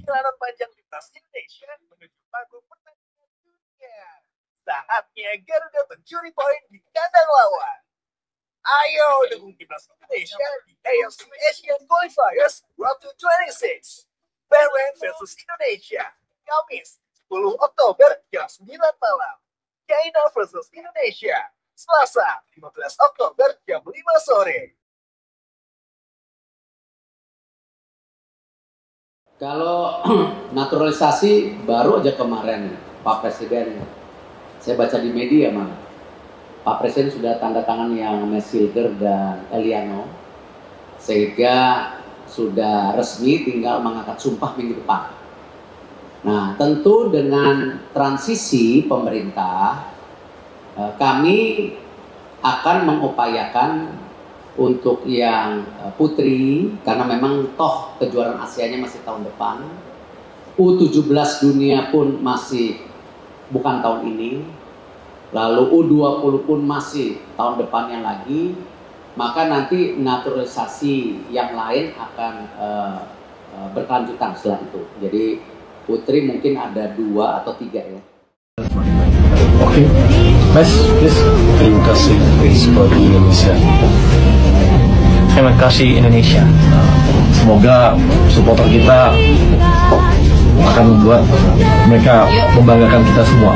perjalanan panjang timnas Indonesia menuju panggung pertandingan dunia. Saatnya Garuda mencuri poin di kandang lawan. Ayo dukung timnas Indonesia di AFC Asian Qualifiers World 26. Bahrain versus Indonesia, Kamis 10 Oktober jam 9 malam. China versus Indonesia, Selasa 15 Oktober jam 5 sore. Kalau naturalisasi baru aja kemarin Pak Presiden, saya baca di media mana Pak Presiden sudah tanda tangan yang Silger dan Eliano, sehingga sudah resmi tinggal mengangkat sumpah minggu depan. Nah, tentu dengan transisi pemerintah, kami akan mengupayakan untuk yang putri, karena memang toh kejuaraan Asianya masih tahun depan. U17 dunia pun masih bukan tahun ini. Lalu U20 pun masih tahun depannya lagi. Maka nanti naturalisasi yang lain akan berkelanjutan setelah itu. Jadi putri mungkin ada 2 atau 3 ya. Oke, Mas, please. Terima kasih support Indonesia. Terima kasih Indonesia. Semoga supporter kita akan membuat mereka membanggakan kita semua.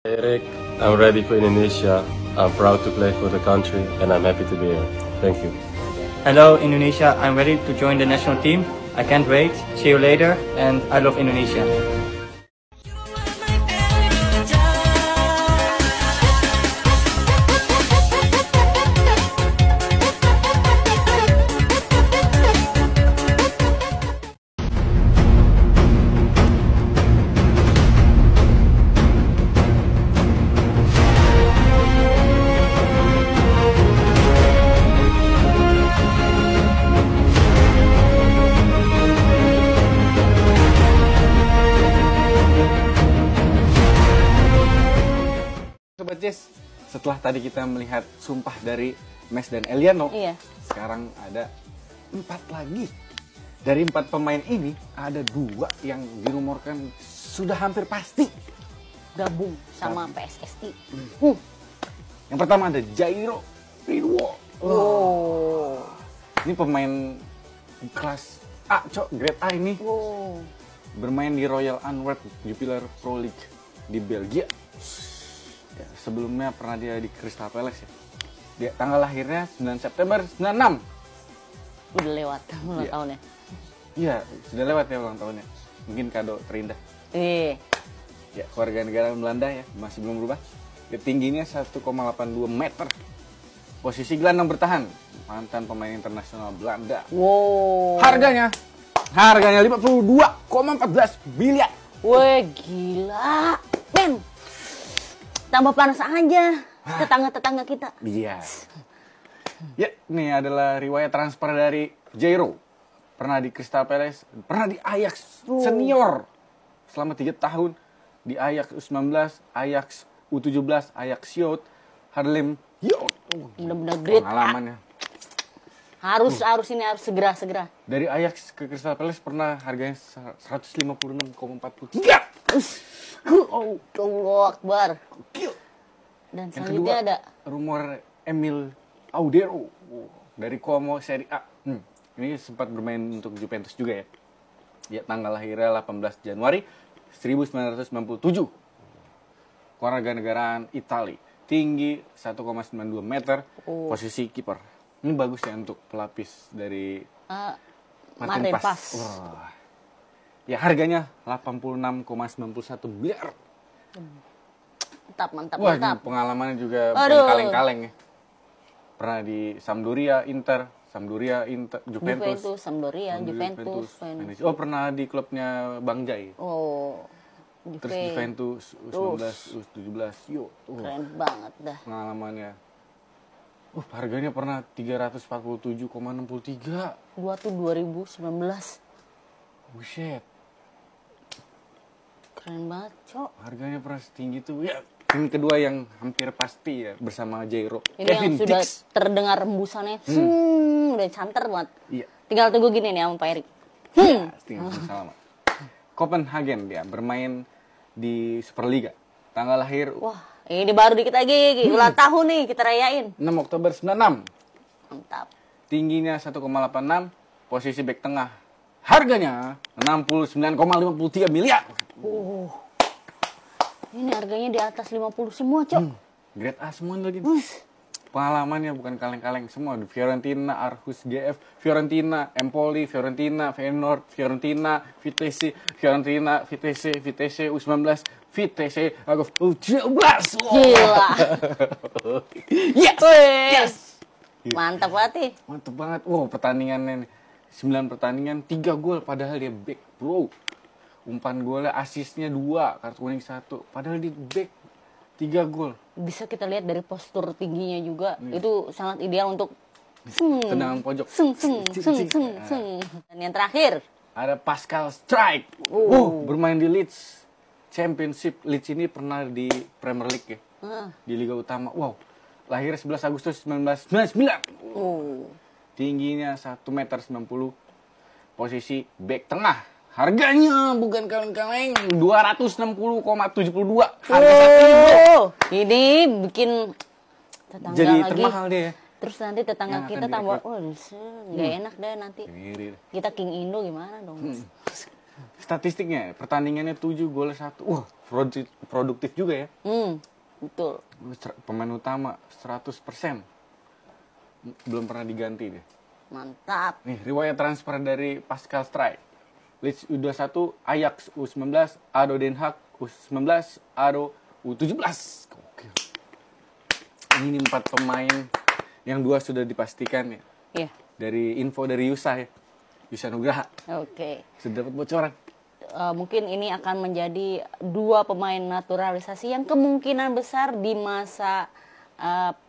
Eric, I'm ready for Indonesia. I'm proud to play for the country and I'm happy to be here. Thank you. Hello Indonesia, I'm ready to join the national team. I can't wait. See you later and I love Indonesia. Sobat Jess, setelah tadi kita melihat sumpah dari Mes dan Eliano, sekarang ada 4 lagi. Dari 4 pemain ini, ada 2 yang dirumorkan sudah hampir pasti gabung sama PSSI. Yang pertama ada Jairo Ridwo. Ini pemain kelas A, grade A ini. Bermain di Royal Antwerp Jupiler Pro League di Belgia. Ya, sebelumnya pernah dia di Crystal Palace ya. Dia tanggal lahirnya 9 September 96. Udah lewat ulang tahunnya. Iya, sudah lewat ya ulang tahunnya. Mungkin kado terindah. Ya, keluarga negara Belanda ya, masih belum berubah. Tingginya 1,82 meter. Posisi gelandang bertahan, mantan pemain internasional Belanda. Harganya 52,14 miliar. Wih, gila. Men, tambah panas aja tetangga-tetangga kita. Iya. Ya, ini adalah riwayat transfer dari Jairo. Pernah di Crystal Palace, pernah di Ajax senior selama 3 tahun. Di Ajax U19, Ajax U17, Ajax Youth, Haarlem Youth. Bener-bener great. Pengalamannya. Harus segera. Dari Ajax ke Crystal Palace pernah harganya 156,43. Allahu Akbar. Dan Yang selanjutnya kedua, ada rumor Emil Audero dari Como Serie A. Ini sempat bermain untuk Juventus juga ya. Ya, tanggal lahirnya 18 Januari 1997. Kewarganegaraan Itali. Tinggi 1,92 meter. Posisi kiper. Ini bagus ya untuk pelapis dari Martin Paes. Ya, harganya 86,91 miliar. mantap. Wah, pengalamannya juga bukan kaleng-kaleng ya. Pernah di Sampdoria, Inter, Juventus. Oh, pernah di klubnya Bang Jai. Terus Juventus, U19, U17. Keren banget dah. Pengalamannya. Harganya pernah 347,63. Gua tuh 2019. Buset. Keren banget, Cok. Harganya pernah setinggi tuh. Ya, ini kedua yang hampir pasti ya bersama Jairo. Ini Kevin yang sudah terdengar rembusannya. Udah santer banget. Iya. Tinggal tunggu gini nih sama Pak Erik. Tinggal sama. Copenhagen dia bermain di Superliga. Tanggal lahir Wah, ini baru dikit lagi. Ulang tahun nih, kita rayain. 6 Oktober 96. Mantap. Tingginya 1,86, posisi bek tengah. Harganya 69,53 miliar. Ini harganya di atas 50 semua, Cok. Grade A semua lagi. Pengalamannya bukan kaleng-kaleng semua. Di Fiorentina, Aarhus GF, Fiorentina, Empoli, Fiorentina, Feyenoord, Fiorentina, Vitesse, Fiorentina, Vitesse, U19, Vitesse, U17. Gila. Yes. Mantap banget. Mantap banget. Wow, pertandingannya nih. 9 pertandingan, 3 gol padahal dia back, bro. Umpan golnya, asisnya 2, kartu kuning 1. Padahal dia back, 3 gol. Bisa kita lihat dari postur tingginya juga. Itu sangat ideal untuk tendangan pojok. Dan yang terakhir ada Pascal Strijk. Bermain di Leeds Championship. Leeds ini pernah di Premier League ya. Di Liga Utama. Wow. Lahir 11 Agustus 1999. Tingginya 1,90 meter. Posisi bek tengah. Harganya bukan kaleng-kaleng, 260,72. Harga ini bikin tetangga jadi lagi. termahal dia. Terus nanti tetangga kita tambah, nggak enak deh nanti. Kita King Indo gimana dong? Statistiknya, pertandingannya 7 gol 1. Wah, produktif juga ya. Betul. Pemain utama 100%. Belum pernah diganti deh. Mantap. Nih, riwayat transfer dari Pascal Strijk. Leeds U21, Ajax U19, ADO Den Haag U19, ADO U17. Oke. Ini 4 pemain yang 2 sudah dipastikan ya. Iya. Dari info dari Yusa ya. Yusa Nugraha. Oke. Sudah dapat bocoran. Mungkin ini akan menjadi 2 pemain naturalisasi yang kemungkinan besar di masa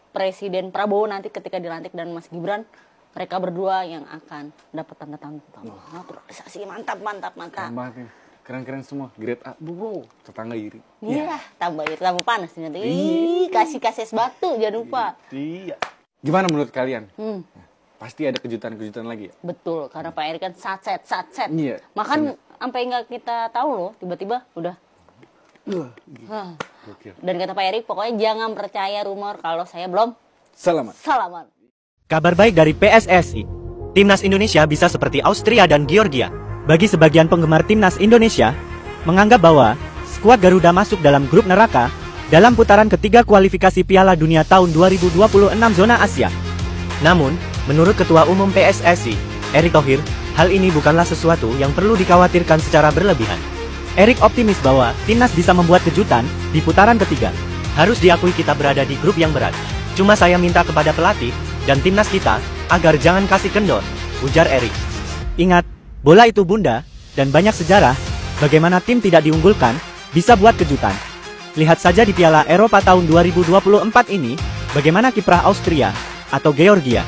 Presiden Prabowo nanti ketika dilantik dan Mas Gibran. Mereka berdua yang akan dapat tanda tangan naturalisasi. Mantap. Keren semua. Grade A. Bro, tetangga iri. Iya, tambah panas nanti. Kasih es batu, jangan lupa. Iya. Gimana menurut kalian? Pasti ada kejutan-kejutan lagi ya? Betul, karena Pak Erik kan satset. Iya. Makan sampai nggak kita tahu loh, tiba-tiba udah. Dan kata Pak Erik, pokoknya jangan percaya rumor kalau saya belum salaman. Kabar baik dari PSSI. Timnas Indonesia bisa seperti Austria dan Georgia. Bagi sebagian penggemar Timnas Indonesia, menganggap bahwa skuad Garuda masuk dalam grup neraka dalam putaran ketiga kualifikasi Piala Dunia tahun 2026 zona Asia. Namun, menurut Ketua Umum PSSI, Erick Thohir, hal ini bukanlah sesuatu yang perlu dikhawatirkan secara berlebihan. Erick optimis bahwa Timnas bisa membuat kejutan di putaran ketiga. Harus diakui kita berada di grup yang berat. Cuma saya minta kepada pelatih dan timnas kita agar jangan kasih kendor, ujar Erick. Ingat, bola itu bunda, dan banyak sejarah bagaimana tim tidak diunggulkan bisa buat kejutan. Lihat saja di Piala Eropa tahun 2024 ini, bagaimana kiprah Austria atau Georgia.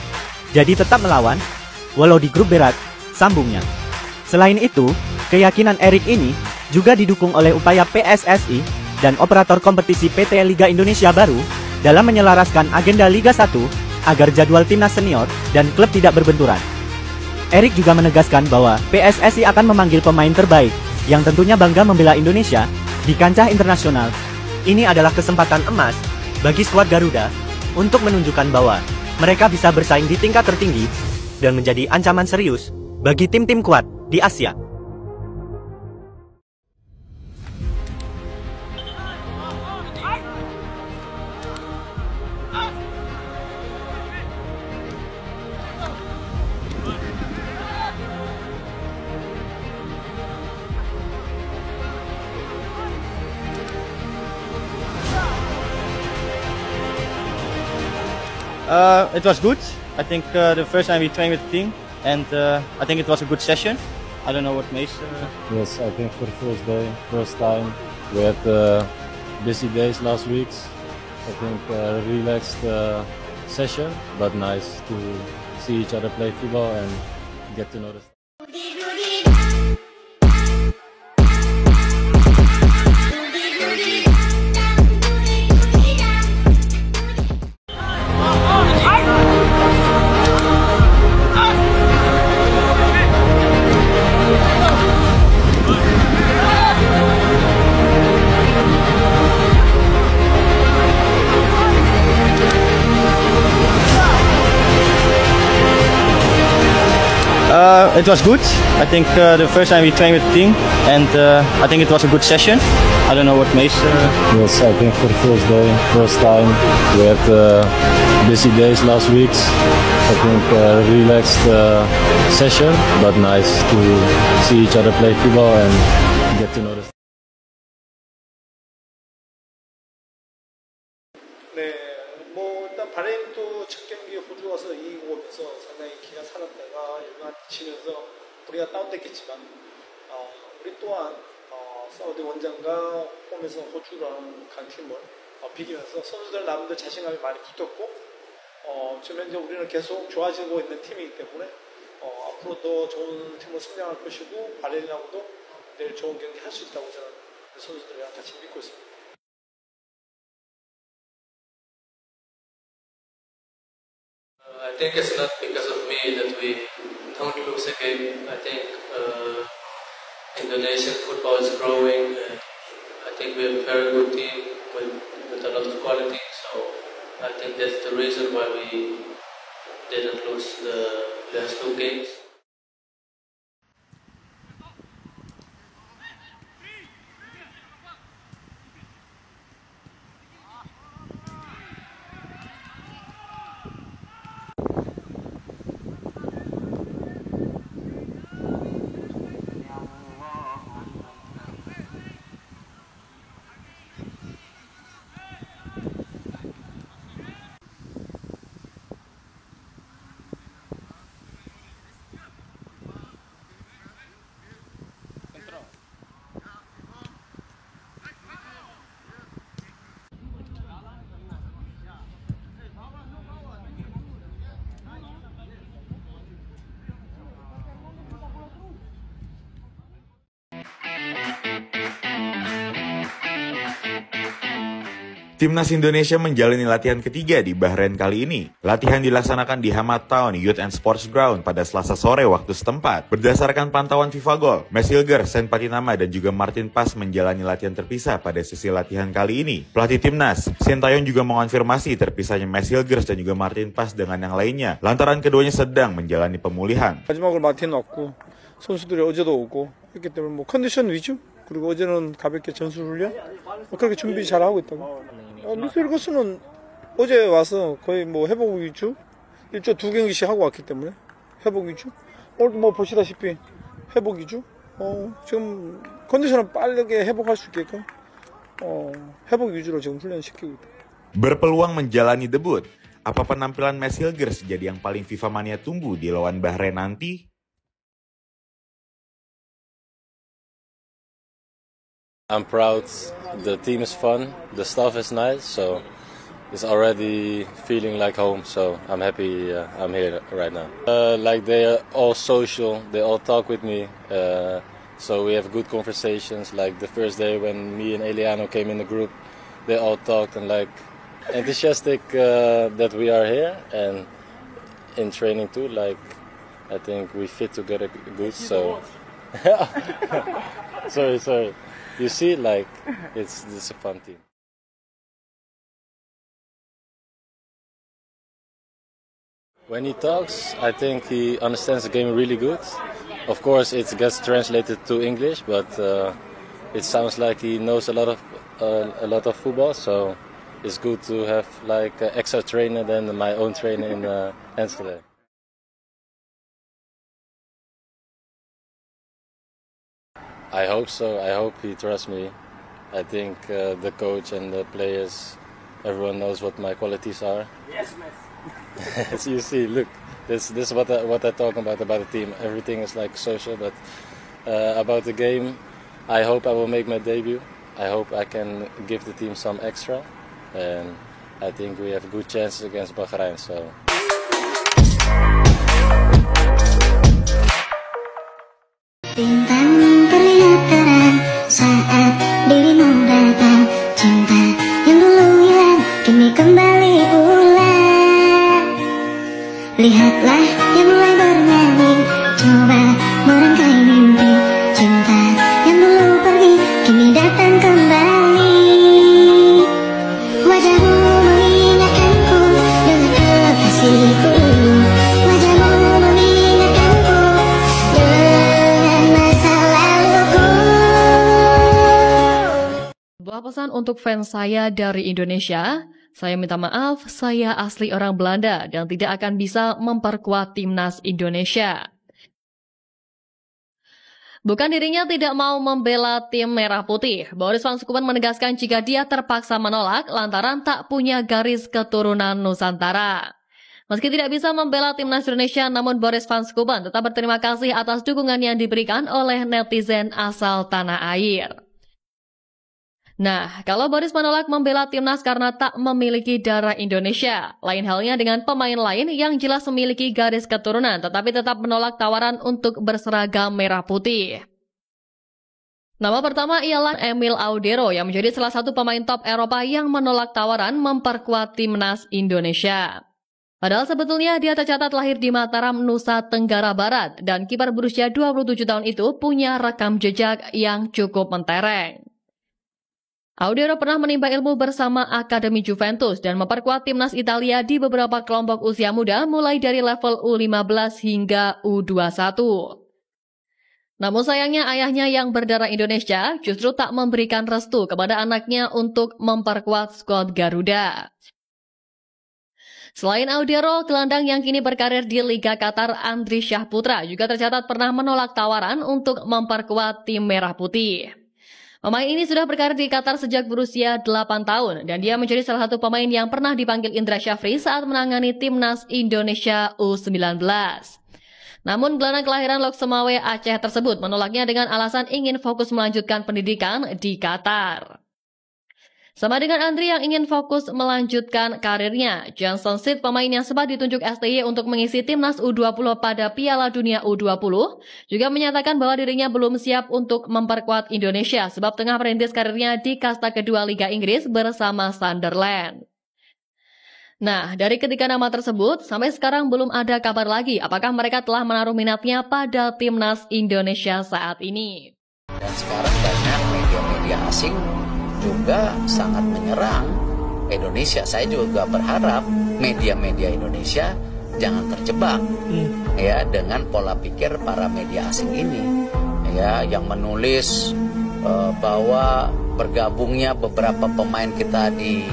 Jadi tetap melawan, walau di grup berat, sambungnya. Selain itu, keyakinan Erick ini juga didukung oleh upaya PSSI dan operator kompetisi PT Liga Indonesia Baru dalam menyelaraskan agenda Liga 1 agar jadwal timnas senior dan klub tidak berbenturan. Erick juga menegaskan bahwa PSSI akan memanggil pemain terbaik yang tentunya bangga membela Indonesia di kancah internasional. Ini adalah kesempatan emas bagi skuad Garuda untuk menunjukkan bahwa mereka bisa bersaing di tingkat tertinggi dan menjadi ancaman serius bagi tim-tim kuat di Asia. It was good. I think the first time we trained with the team, and I think it was a good session. I don't know what Mace. Yes, I think for the first time, we had busy days last weeks. I think relaxed session, but nice to see each other play football and get to know the. It was good. I think the first time we trained with the team, and I think it was a good session. I don't know what Mace. Yes, I think for the first time, we had busy days last weeks. I think relaxed session, but nice to see each other play football and get to know the. 일단 바레인도 첫 경기 호주 가서 이기고 오면서 상당히 기가 살았다가 일어나치면서 우리가 다운됐겠지만 우리 또한 사우디 원장과 홈에서 호주랑 강팀을 비기면서 선수들 나름대로 자신감이 많이 붙었고 지금 현재 우리는 계속 좋아지고 있는 팀이기 때문에 앞으로 더 좋은 팀으로 성장할 것이고 바레인하고도 내일 좋은 경기 할 수 있다고 저는 선수들이랑 같이 믿고 있습니다. I think it's not because of me that we don't lose a game. I think Indonesian football is growing. I think we have a very good team with a lot of quality. So I think that's the reason why we didn't lose the last two games. Timnas Indonesia menjalani latihan ketiga di Bahrain kali ini. Latihan dilaksanakan di Hamad Town Youth and Sports Ground pada Selasa sore waktu setempat. Berdasarkan pantauan FIFA Goal, Max Hilger, Sen Patinama, dan juga Martin Pas menjalani latihan terpisah pada sesi latihan kali ini. Pelatih Timnas, Sintayong juga mengonfirmasi terpisahnya Max Hilger dan juga Martin Pas dengan yang lainnya, lantaran keduanya sedang menjalani pemulihan. 마지막으로 마틴 왔고 선수들이 어제도 오고 했기 때문에 컨디션 위주 그리고 어제는 가볍게 전술 훈련 그렇게 준비 잘 하고 있다고. 미셀 거스는 어제 와서 거의 회복 위주 1조 2경기씩 하고 왔기 때문에 회복 위주. 오늘 보시다시피 회복 위주. 지금 컨디션을 빠르게 회복할 수 있게끔 회복 위주로 지금 훈련시키고 있다. Berpeluang menjalani debut, apa penampilan Max Hilger jadi yang paling FIFA Mania tunggu di lawan Bahrain nanti? I'm proud. The team is fun. The staff is nice. So it's already feeling like home. So I'm happy I'm here right now. Like they are all social. They all talk with me. So we have good conversations. Like the first day when me and Eliano came in the group, they all talked and like enthusiastic that we are here and in training too. Like I think we fit together good. So sorry. You see, like, it's a fun team. When he talks, I think he understands the game really good. Of course, it gets translated to English, but it sounds like he knows a lot of football. So it's good to have like an extra trainer than my own trainer in Enschede. I hope so. I hope he trusts me. I think the coach and the players, everyone knows what my qualities are. Yes, As you see, look, this is what I talk about the team. Everything is like social, but about the game, I hope I will make my debut. I hope I can give the team some extra, and I think we have good chances against Bahrain. So. Bintang terlihat terang saat dirimu datang. Cinta yang dulu hilang kini kembali pulang. Lihatlah yang mulai bernyanyi, coba merangkai mimpi. Cinta yang dulu pergi kini datang kembali. Wajahmu mengingatkanku dengan kekasihku. Wajahmu mengingatkanku pesan untuk fans saya dari Indonesia. Saya minta maaf, saya asli orang Belanda dan tidak akan bisa memperkuat timnas Indonesia. Bukan dirinya tidak mau membela tim Merah Putih, Boris van Schoopen menegaskan jika dia terpaksa menolak lantaran tak punya garis keturunan Nusantara. Meski tidak bisa membela timnas Indonesia, namun Boris van Schoopen tetap berterima kasih atas dukungan yang diberikan oleh netizen asal tanah air. Nah, kalau Boris menolak membela timnas karena tak memiliki darah Indonesia, lain halnya dengan pemain lain yang jelas memiliki garis keturunan tetapi tetap menolak tawaran untuk berseragam merah putih. Nama pertama ialah Emil Audero yang menjadi salah satu pemain top Eropa yang menolak tawaran memperkuat timnas Indonesia. Padahal sebetulnya dia tercatat lahir di Mataram, Nusa Tenggara Barat dan kiper berusia 27 tahun itu punya rekam jejak yang cukup mentereng. Audero pernah menimba ilmu bersama Akademi Juventus dan memperkuat timnas Italia di beberapa kelompok usia muda mulai dari level U15 hingga U21. Namun sayangnya ayahnya yang berdarah Indonesia justru tak memberikan restu kepada anaknya untuk memperkuat skuad Garuda. Selain Audero, gelandang yang kini berkarir di Liga Qatar Andri Syahputra juga tercatat pernah menolak tawaran untuk memperkuat tim Merah Putih. Pemain ini sudah berkarir di Qatar sejak berusia 8 tahun dan dia menjadi salah satu pemain yang pernah dipanggil Indra Syafri saat menangani timnas Indonesia U19. Namun gelandang kelahiran Lok Semawe Aceh tersebut menolaknya dengan alasan ingin fokus melanjutkan pendidikan di Qatar. Sama dengan Andri yang ingin fokus melanjutkan karirnya, Johnson Seed, pemain yang sempat ditunjuk STY untuk mengisi timnas U20 pada Piala Dunia U20, juga menyatakan bahwa dirinya belum siap untuk memperkuat Indonesia sebab tengah merintis karirnya di kasta kedua Liga Inggris bersama Sunderland. Nah, dari ketiga nama tersebut, sampai sekarang belum ada kabar lagi apakah mereka telah menaruh minatnya pada timnas Indonesia saat ini. Dan sekarang banyak media-media asing juga sangat menyerang Indonesia. Saya juga berharap media-media Indonesia jangan terjebak ya dengan pola pikir para media asing ini ya, yang menulis bahwa bergabungnya beberapa pemain kita di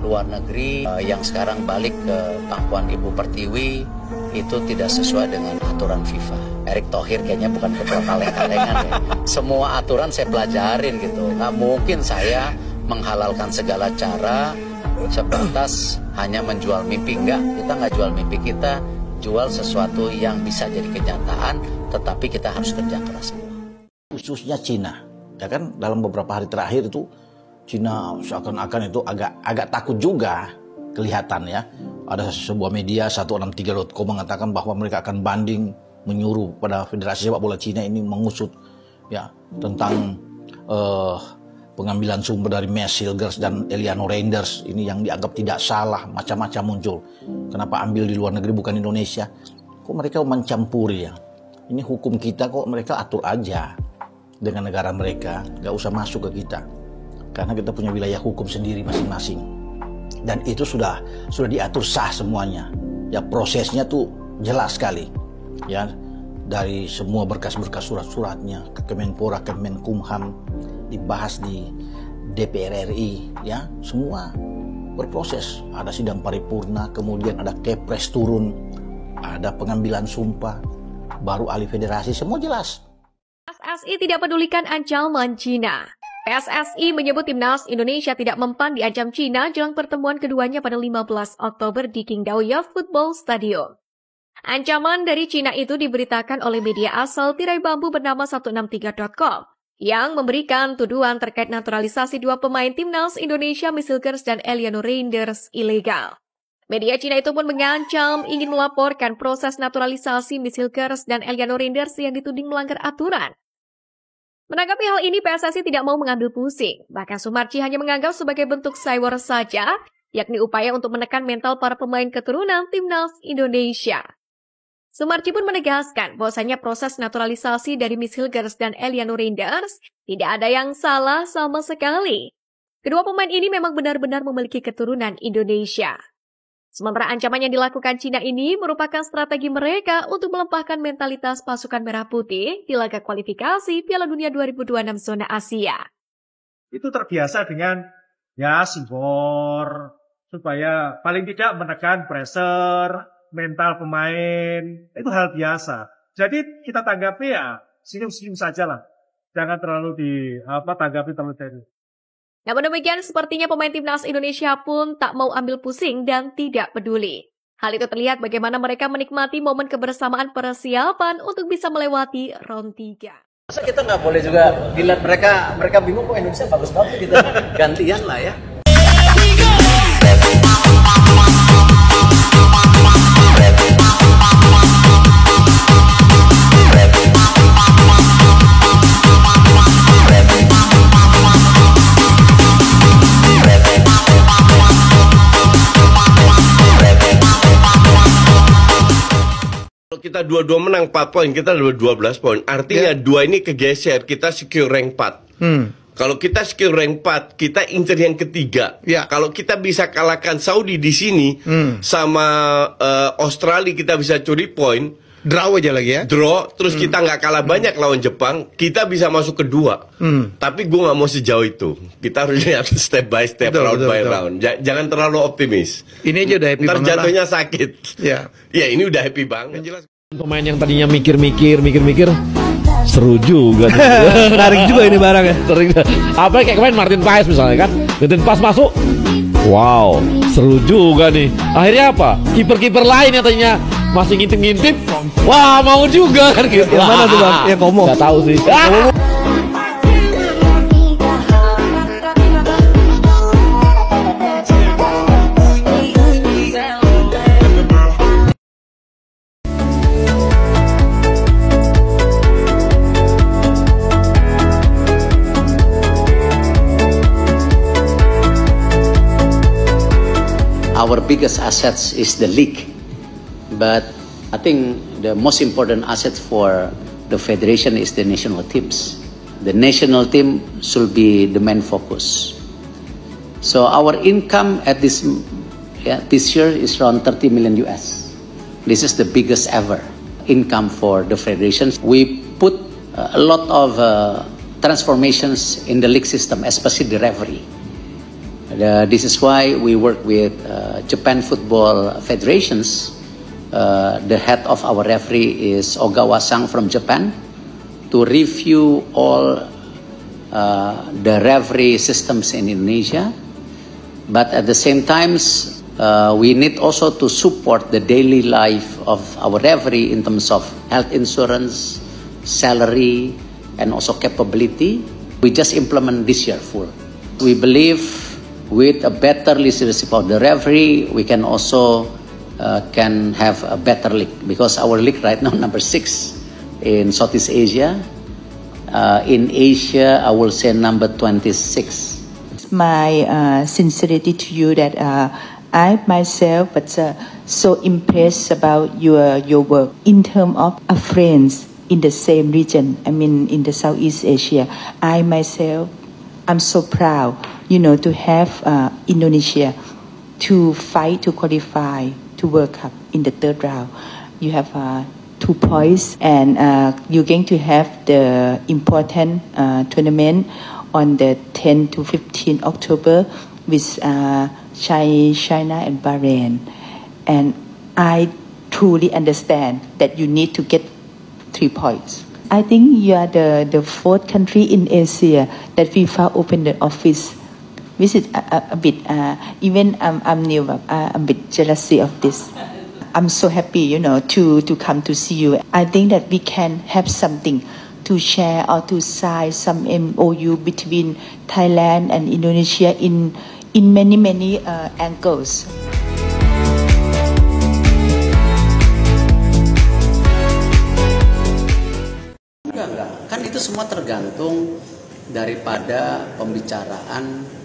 luar negeri yang sekarang balik ke pangkuan Ibu Pertiwi itu tidak sesuai dengan aturan FIFA. Erick Thohir kayaknya bukan ketua kaleng-kalengan ya. Semua aturan saya pelajarin gitu. Nggak mungkin saya menghalalkan segala cara sebatas hanya menjual mimpi. Kita nggak jual mimpi, kita jual sesuatu yang bisa jadi kenyataan, tetapi kita harus kerja keras. Khususnya Cina, ya kan, dalam beberapa hari terakhir itu Cina seakan-akan itu agak takut juga kelihatan ya. Ada sebuah media 163.com mengatakan bahwa mereka akan banding, menyuruh pada Federasi Sepak Bola Cina ini mengusut ya tentang pengambilan sumber dari Mads Hilgers dan Eliano Reinders ini yang dianggap tidak salah, macam-macam muncul. Kenapa ambil di luar negeri bukan Indonesia? Kok mereka mencampuri ya? Ini hukum kita kok mereka atur aja dengan negara mereka, nggak usah masuk ke kita. Karena kita punya wilayah hukum sendiri masing-masing. Dan itu sudah diatur sah semuanya. Ya prosesnya tuh jelas sekali. Ya dari semua berkas-berkas surat-suratnya ke Kemenpora, Kemenkumham, dibahas di DPR RI, ya semua berproses. Ada sidang paripurna, kemudian ada kepres turun, ada pengambilan sumpah, baru ahli federasi, semua jelas. PSSI tidak pedulikan ancaman Cina. PSSI menyebut timnas Indonesia tidak mempan diancam Cina jelang pertemuan keduanya pada 15 Oktober di Qingdao Youth Football Stadium. Ancaman dari Cina itu diberitakan oleh media asal tirai bambu bernama 163.com yang memberikan tuduhan terkait naturalisasi dua pemain timnas Indonesia, Mads Hilgers dan Eliano Reinders, ilegal. Media Cina itu pun mengancam ingin melaporkan proses naturalisasi Mads Hilgers dan Eliano Reinders yang dituding melanggar aturan. Menanggapi hal ini, PSSI tidak mau mengambil pusing. Bahkan Sumarji hanya menganggap sebagai bentuk cyber saja, yakni upaya untuk menekan mental para pemain keturunan timnas Indonesia. Sumarji pun menegaskan bahwasanya proses naturalisasi dari Mads Hilgers dan Eliano Reinders tidak ada yang salah sama sekali. Kedua pemain ini memang benar-benar memiliki keturunan Indonesia. Sementara ancaman yang dilakukan Cina ini merupakan strategi mereka untuk melemahkan mentalitas pasukan merah putih di laga kualifikasi Piala Dunia 2026 zona Asia. itu terbiasa dengan ya skor, supaya paling tidak menekan pressure, mental pemain, itu hal biasa. Jadi kita tanggapi ya senyum-senyum saja lah. Jangan terlalu tanggapi terlalu serius. Namun demikian, sepertinya pemain timnas Indonesia pun tak mau ambil pusing dan tidak peduli. Hal itu terlihat bagaimana mereka menikmati momen kebersamaan persiapan untuk bisa melewati round 3. Masa kita nggak boleh juga dilihat mereka bingung kok Indonesia bagus banget gitu. Gantian lah ya. Kita dua-dua menang 4 poin, kita 12 poin. Artinya dua ini kegeser, kita secure rank 4. Kalau kita secure rank 4, kita incer yang ketiga. Kalau kita bisa kalahkan Saudi di sini sama Australia, kita bisa curi poin. Draw aja lagi ya. Draw, terus kita nggak kalah banyak lawan Jepang, kita bisa masuk kedua. Tapi gue nggak mau sejauh itu. Kita harus lihat step by step, round by round. Jangan terlalu optimis. Ini aja udah happy banget. Terjatuhnya sakit. Ya, ini udah happy banget. Pemain yang tadinya mikir-mikir, seru juga. Menarik juga ini barangnya. Apa kayak kemarin Martin Paes misalnya kan, Martin Paes masuk, wow, seru juga nih. Akhirnya apa? Kiper-kiper lain yang tadinya masih ngintip-ngintip, wah mau juga kan gitu. Yang mana tuh bang? Yang Komo? Gak tahu sih. Our biggest assets is the league, but I think the most important asset for the federation is the national teams. The national team should be the main focus. So our income at this year is around 30 million US. This is the biggest ever income for the federation. We put a lot of transformations in the league system, especially the referee. This is why we work with Japan Football Federations. The head of our referee is Ogawa-san from Japan, to review all the referee systems in Indonesia. But at the same time, we need also to support the daily life of our referee in terms of health insurance, salary, and also capability. We just implement this year full. We believe with a better leadership of the referee, we can also can have a better league, because our league right now number 6 in Southeast Asia. In Asia, I will say number 26. My sincerity to you that I myself was so impressed about your work in terms of friends in the same region. I mean, in the Southeast Asia. I myself, I'm so proud, to have Indonesia to fight to qualify to World Cup in the 3rd round. You have 2 points, and you're going to have the important tournament on the 10 to 15 October with China and Bahrain. And I truly understand that you need to get 3 points. I think you are the 4th country in Asia that FIFA opened the office. Which is a bit, even I'm new, I'm a bit jealousy of this. I'm so happy, to come to see you. I think that we can have something to share or to sign some MOU between Thailand and Indonesia in many angles. Enggak. Kan itu semua tergantung daripada pembicaraan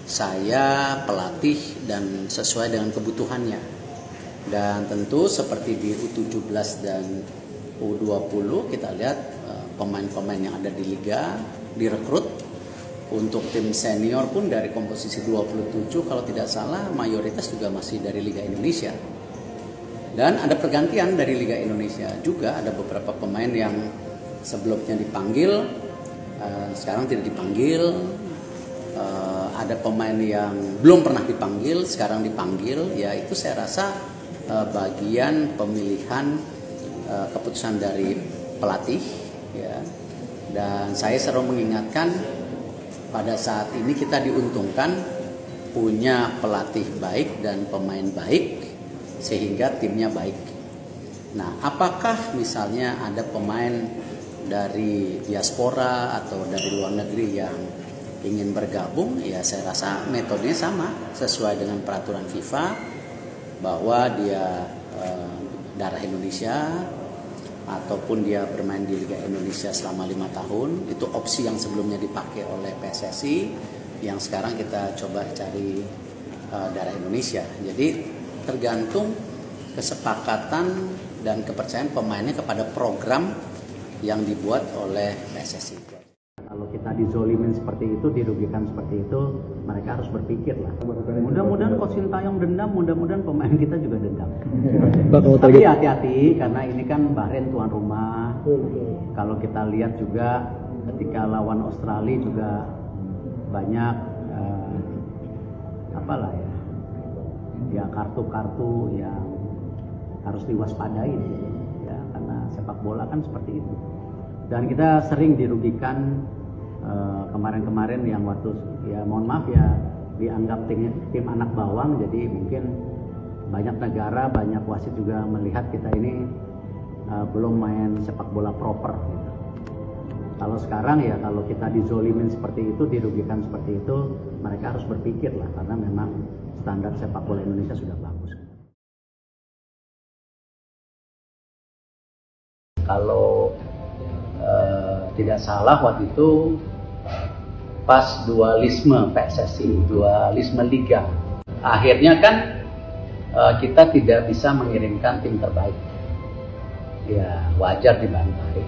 saya, pelatih, dan sesuai dengan kebutuhannya. Dan tentu seperti di U17 dan U20, kita lihat pemain-pemain yang ada di liga direkrut. Untuk tim senior pun dari komposisi 27, kalau tidak salah mayoritas juga masih dari Liga Indonesia. Dan ada pergantian dari Liga Indonesia juga, ada beberapa pemain yang sebelumnya dipanggil, sekarang tidak dipanggil. ada pemain yang belum pernah dipanggil, sekarang dipanggil, ya itu saya rasa bagian pemilihan keputusan dari pelatih, ya. Dan saya selalu mengingatkan pada saat ini kita diuntungkan punya pelatih baik dan pemain baik sehingga timnya baik. Nah, apakah misalnya ada pemain dari diaspora atau dari luar negeri yang ingin bergabung, ya saya rasa metodenya sama sesuai dengan peraturan FIFA bahwa dia darah Indonesia ataupun dia bermain di Liga Indonesia selama 5 tahun. Itu opsi yang sebelumnya dipakai oleh PSSI, yang sekarang kita coba cari darah Indonesia. Jadi tergantung kesepakatan dan kepercayaan pemainnya kepada program yang dibuat oleh PSSI. Kalau kita dizolimin seperti itu, dirugikan seperti itu, mereka harus berpikir lah. Mudah-mudahan Coach Sintayong dendam, mudah-mudahan pemain kita juga dendam. Tapi hati-hati karena ini kan Bahrain tuan rumah. Kalau kita lihat juga ketika lawan Australia juga banyak ya kartu-kartu yang harus diwaspadai, ya, karena sepak bola kan seperti itu. Dan kita sering dirugikan kemarin-kemarin yang waktu, ya mohon maaf ya, dianggap tim anak bawang, jadi mungkin banyak negara, banyak wasit juga melihat kita ini belum main sepak bola proper gitu. Kalau sekarang ya kalau kita dizolimin seperti itu, dirugikan seperti itu, mereka harus berpikir lah, karena memang standar sepak bola Indonesia sudah bagus. Kalau tidak salah waktu itu pas dualisme PSSI, dualisme liga, akhirnya kan kita tidak bisa mengirimkan tim terbaik. Ya wajar dibantai.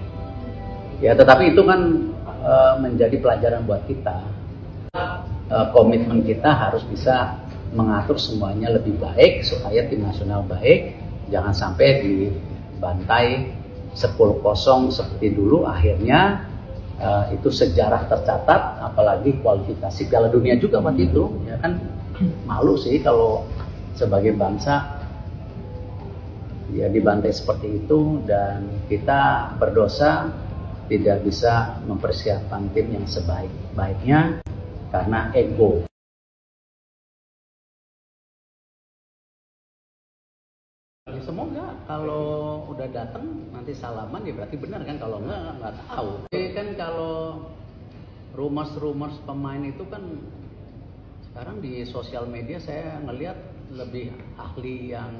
Ya tetapi itu kan menjadi pelajaran buat kita. Komitmen kita harus bisa mengatur semuanya lebih baik supaya tim nasional baik, jangan sampai dibantai 10-0 seperti dulu. Akhirnya itu sejarah tercatat, apalagi kualifikasi Piala Dunia juga waktu itu, ya kan malu sih kalau sebagai bangsa ya dibantai seperti itu, dan kita berdosa tidak bisa mempersiapkan tim yang sebaik-baiknya karena ego. Ya, semoga kalau udah datang nanti salaman ya berarti benar kan, kalau nggak tahu. Jadi kan kalau rumors pemain itu kan sekarang di sosial media saya ngelihat lebih ahli yang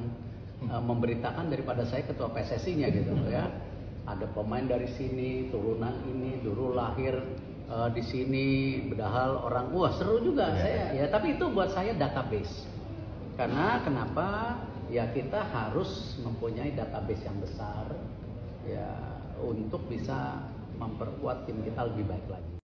memberitakan daripada saya ketua PSSI-nya gitu ya. Ada pemain dari sini, turunan ini, dulu lahir di sini, padahal orang, wah seru juga saya ya. Tapi itu buat saya database. Karena kenapa? Ya kita harus mempunyai database yang besar ya untuk bisa memperkuat tim kita lebih baik lagi.